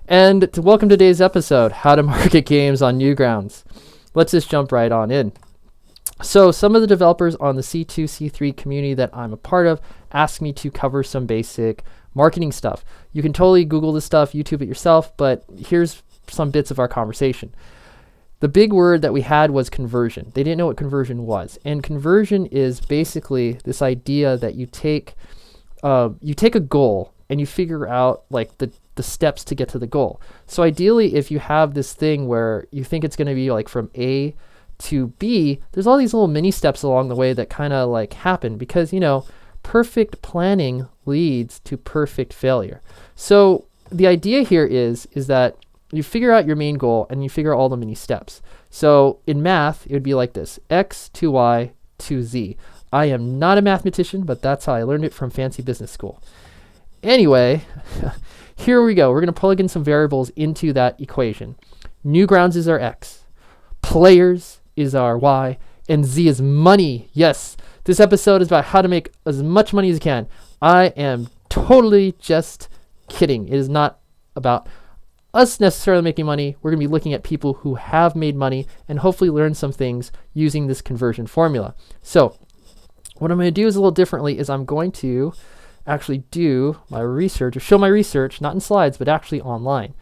And to welcome to today's episode, How to Market Games on Newgrounds. Let's just jump right on in. So some of the developers on the C2, C3 community that I'm a part of asked me to cover some basic marketing stuff. You can totally Google this stuff, YouTube it yourself, but here's some bits of our conversation. The big word that we had was conversion. They didn't know what conversion was. And conversion is basically this idea that you take a goal and you figure out like the steps to get to the goal. So ideally, if you have this thing where you think it's going to be like from A to B, there's all these little mini steps along the way that kind of like happen because, perfect planning leads to perfect failure. So the idea here is that you figure out your main goal and you figure out all the mini steps. So in math, it would be like this: X to Y to Z. I am not a mathematician, but that's how I learned it from fancy business school. Anyway, here we go. We're going to plug in some variables into that equation. Newgrounds is our X. Players is our Y. And Z is money. Yes, this episode is about how to make as much money as you can. I am totally just kidding. It is not about us necessarily making money. We're going to be looking at people who have made money and hopefully learn some things using this conversion formula. So what I'm going to do is a little differently is I'm going to actually do my research or show my research, not in slides, but actually online.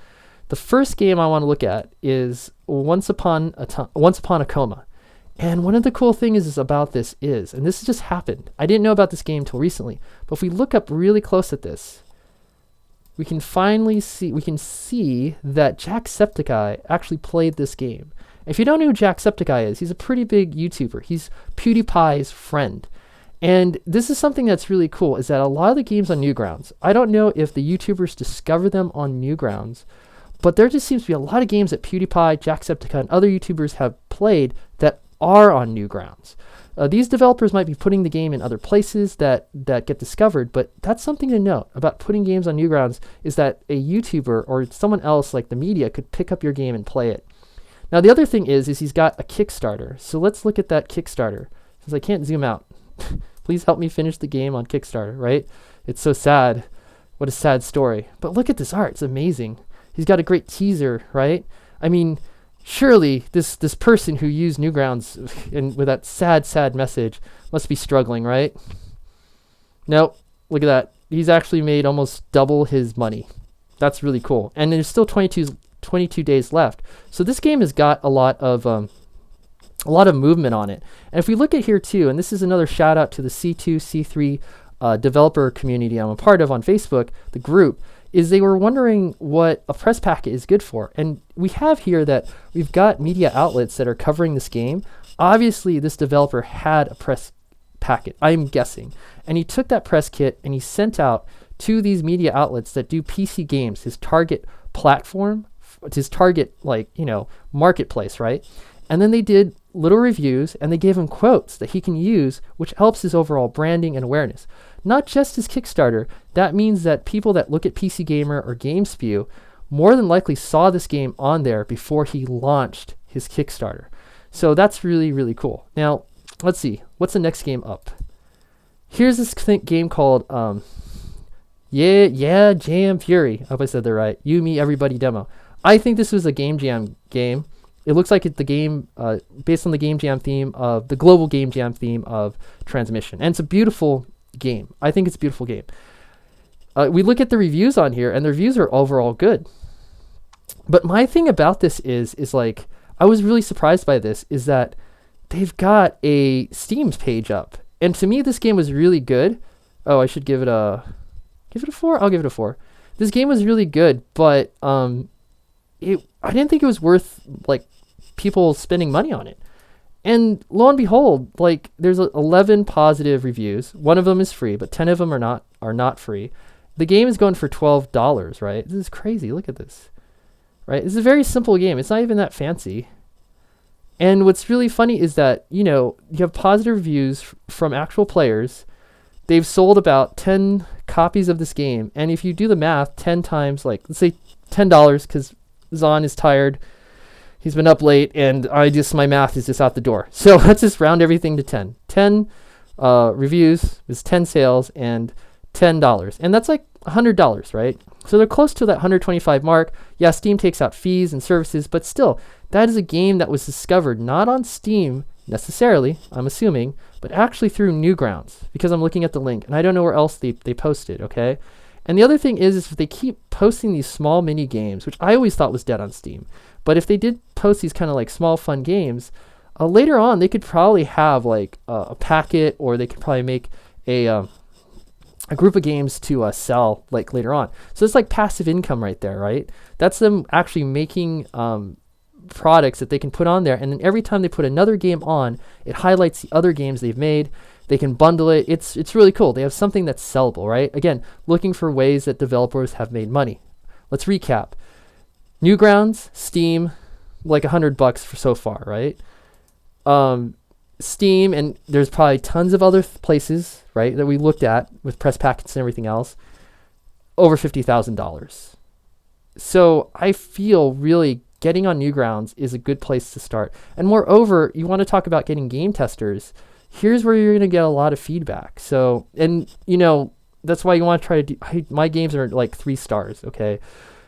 The first game I want to look at is Once Upon a Coma. And one of the cool things about this is, and this just happened, I didn't know about this game till recently, but if we look up really close at this, we can see that Jacksepticeye actually played this game. If you don't know who Jacksepticeye is, he's a pretty big YouTuber. He's PewDiePie's friend. And this is something that's really cool, is that a lot of the games on Newgrounds, I don't know if the YouTubers discover them on Newgrounds, but there just seems to be a lot of games that PewDiePie, Jacksepticeye, and other YouTubers have played that are on Newgrounds. These developers might be putting the game in other places that get discovered, but that's something to note about putting games on Newgrounds is that a YouTuber or someone else like the media could pick up your game and play it. Now the other thing is he's got a Kickstarter. So let's look at that Kickstarter. Since I can't zoom out, please help me finish the game on Kickstarter, right? It's so sad. What a sad story. But look at this art. It's amazing. He's got a great teaser, right? I mean, surely this person who used Newgrounds and with that sad message must be struggling, right? Nope. Look at that. He's actually made almost double his money. That's really cool. And there's still 22 days left. So this game has got a lot of movement on it. And if we look at here too, and this is another shout out to the C2, C3 developer community I'm a part of on Facebook, the group, is they were wondering what a press packet is good for. And we have here that we've got media outlets that are covering this game. Obviously, this developer had a press packet, I'm guessing. And he took that press kit and he sent out to these media outlets that do PC games, his target platform, his target marketplace, right? And then they did little reviews and they gave him quotes that he can use, which helps his overall branding and awareness. Not just his Kickstarter, that means that people that look at PC Gamer or GameSpew more than likely saw this game on there before he launched his Kickstarter. So that's really, really cool. Now, let's see. What's the next game up? Here's this game called Jam Fury. I hope I said that right. You, Me, Everybody demo. I think this was a Game Jam game. It looks like it's the game based on the Game Jam theme of the global Game Jam theme of Transmission. And it's a beautiful game. I think it's a beautiful game. We look at the reviews on here and the reviews are overall good. But my thing about this is like, I was really surprised by this, is that they've got a Steam page up. And to me, this game was really good. Oh, I should give it a 4? I'll give it a 4. This game was really good, but I didn't think it was worth like people spending money on it. And lo and behold, like there's 11 positive reviews. One of them is free, but 10 of them are not free. The game is going for $12, right? This is crazy. Look at this, right? This is a very simple game. It's not even that fancy. And what's really funny is that, you have positive reviews from actual players. They've sold about 10 copies of this game. And if you do the math, 10 times, like, let's say $10, because Zahn is tired. He's been up late, and my math is just out the door. So let's just round everything to 10. 10 reviews is 10 sales and $10. And that's like $100, right? So they're close to that 125 mark. Yeah, Steam takes out fees and services, but still, that is a game that was discovered not on Steam necessarily, I'm assuming, but actually through Newgrounds, because I'm looking at the link and I don't know where else they posted, okay? And the other thing is if they keep posting these small mini games, which I always thought was dead on Steam, but if they did post these kind of like small fun games, later on they could probably have like a packet, or they could probably make a group of games to sell like later on. So it's like passive income right there, right? That's them actually making products that they can put on there, and then every time they put another game on, it highlights the other games they've made. They can bundle it. It's really cool. They have something that's sellable, right? Again, looking for ways that developers have made money. Let's recap. Newgrounds, Steam, like $100 for so far, right? Steam, and there's probably tons of other places, right, that we looked at with press packets and everything else, over $50,000. So I feel really getting on Newgrounds is a good place to start. And moreover, you want to talk about getting game testers. Here's where you're going to get a lot of feedback. So, and you know, that's why you want to try to do, my games are like 3 stars, okay?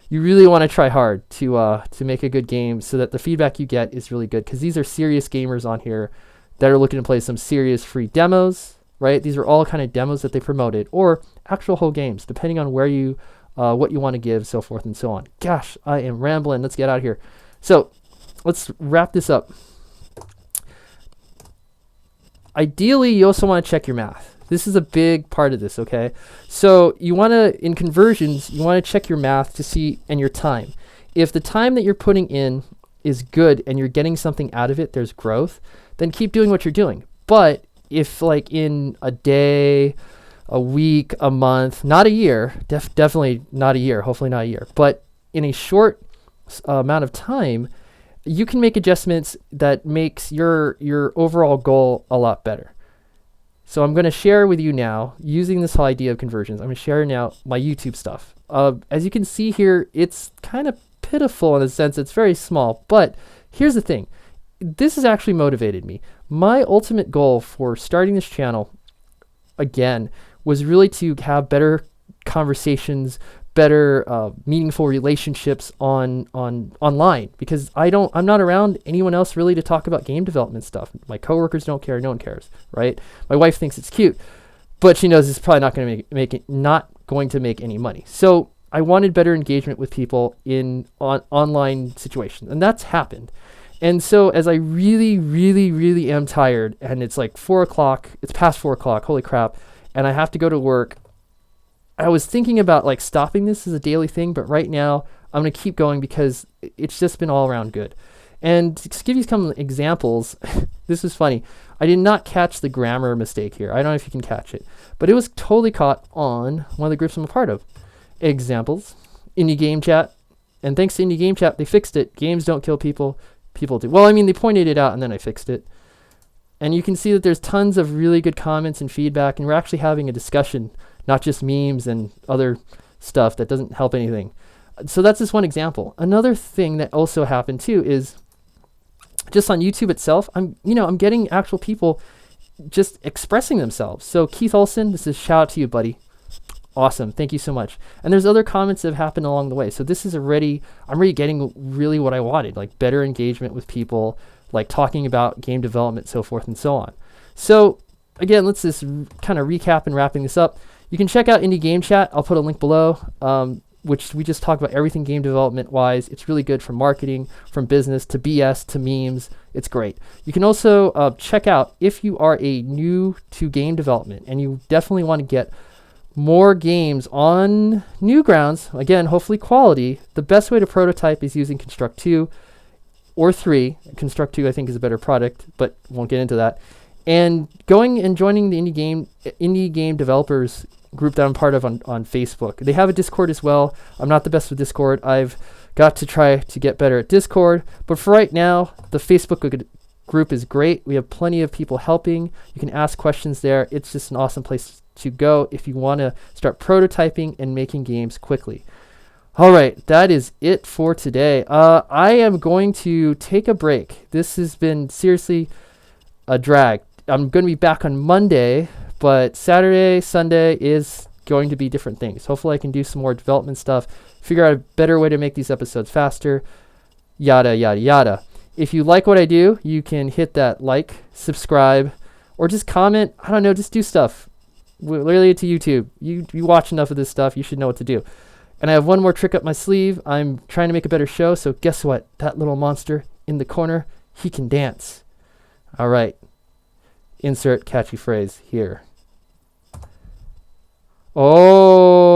You really want to try hard to make a good game so that the feedback you get is really good, because these are serious gamers on here that are looking to play some serious free demos, right? These are all kind of demos that they promoted, or actual whole games, depending on where you, what you want to give, so forth and so on. Gosh, I am rambling. Let's get out of here. So let's wrap this up. Ideally, you also want to check your math. This is a big part of this, okay? So you want to, in conversions, you want to check your math to see, and your time. If the time that you're putting in is good and you're getting something out of it, there's growth, then keep doing what you're doing. But if like in a day, a week, a month, not a year, definitely not a year, hopefully not a year, but in a short amount of time, you can make adjustments that makes your overall goal a lot better. So I'm going to share with you now, using this whole idea of conversions, I'm going to share now my YouTube stuff. As you can see here, it's kind of pitiful in a sense. It's very small, but here's the thing. This has actually motivated me. My ultimate goal for starting this channel, again, was really to have better conversations, better meaningful relationships online, because I'm not around anyone else really to talk about game development stuff. My coworkers don't care, no one cares, right? My wife thinks it's cute, but she knows it's probably not going to not going to make any money. So I wanted better engagement with people in online situations, and that's happened. And so as I really, really, really am tired, and it's like 4 o'clock, it's past 4 o'clock, holy crap, and I have to go to work, I was thinking about like stopping this as a daily thing, but right now I'm going to keep going because it's just been all around good. And to give you some examples, this is funny. I did not catch the grammar mistake here. I don't know if you can catch it, but it was totally caught on one of the groups I'm a part of. Examples, Indie Game Chat. And thanks to Indie Game Chat, they fixed it. Games don't kill people. People do. Well, I mean, they pointed it out and then I fixed it. And you can see that there's tons of really good comments and feedback, and we're actually having a discussion, not just memes and other stuff that doesn't help anything. So that's just one example. Another thing that also happened too is just on YouTube itself, I'm getting actual people just expressing themselves. So Keith Olson, this is shout out to you, buddy. Awesome. Thank you so much. And there's other comments that have happened along the way. So this is I'm already getting really what I wanted, like better engagement with people, like talking about game development, so forth and so on. So again, let's just kind of recap and wrapping this up. You can check out Indie Game Chat. I'll put a link below, which we just talk about everything game development wise. It's really good from marketing, from business to BS to memes. It's great. You can also check out, if you are a new to game development and you definitely want to get more games on Newgrounds, again, hopefully quality, the best way to prototype is using Construct 2 or 3. Construct 2 I think is a better product, but won't get into that. And going and joining the indie game developers group that I'm part of on Facebook. They have a Discord as well. I'm not the best with Discord. I've got to try to get better at Discord. But for right now, the Facebook group is great. We have plenty of people helping. You can ask questions there. It's just an awesome place to go if you want to start prototyping and making games quickly. All right, that is it for today. I am going to take a break. This has been seriously a drag. I'm going to be back on Monday, but Saturday, Sunday is going to be different things. Hopefully I can do some more development stuff, figure out a better way to make these episodes faster, yada, yada, yada. If you like what I do, you can hit that like, subscribe, or just comment. I don't know, just do stuff. Related to YouTube. You watch enough of this stuff, you should know what to do. And I have one more trick up my sleeve. I'm trying to make a better show, so guess what? That little monster in the corner, he can dance. All right. Insert catchy phrase here. Oh.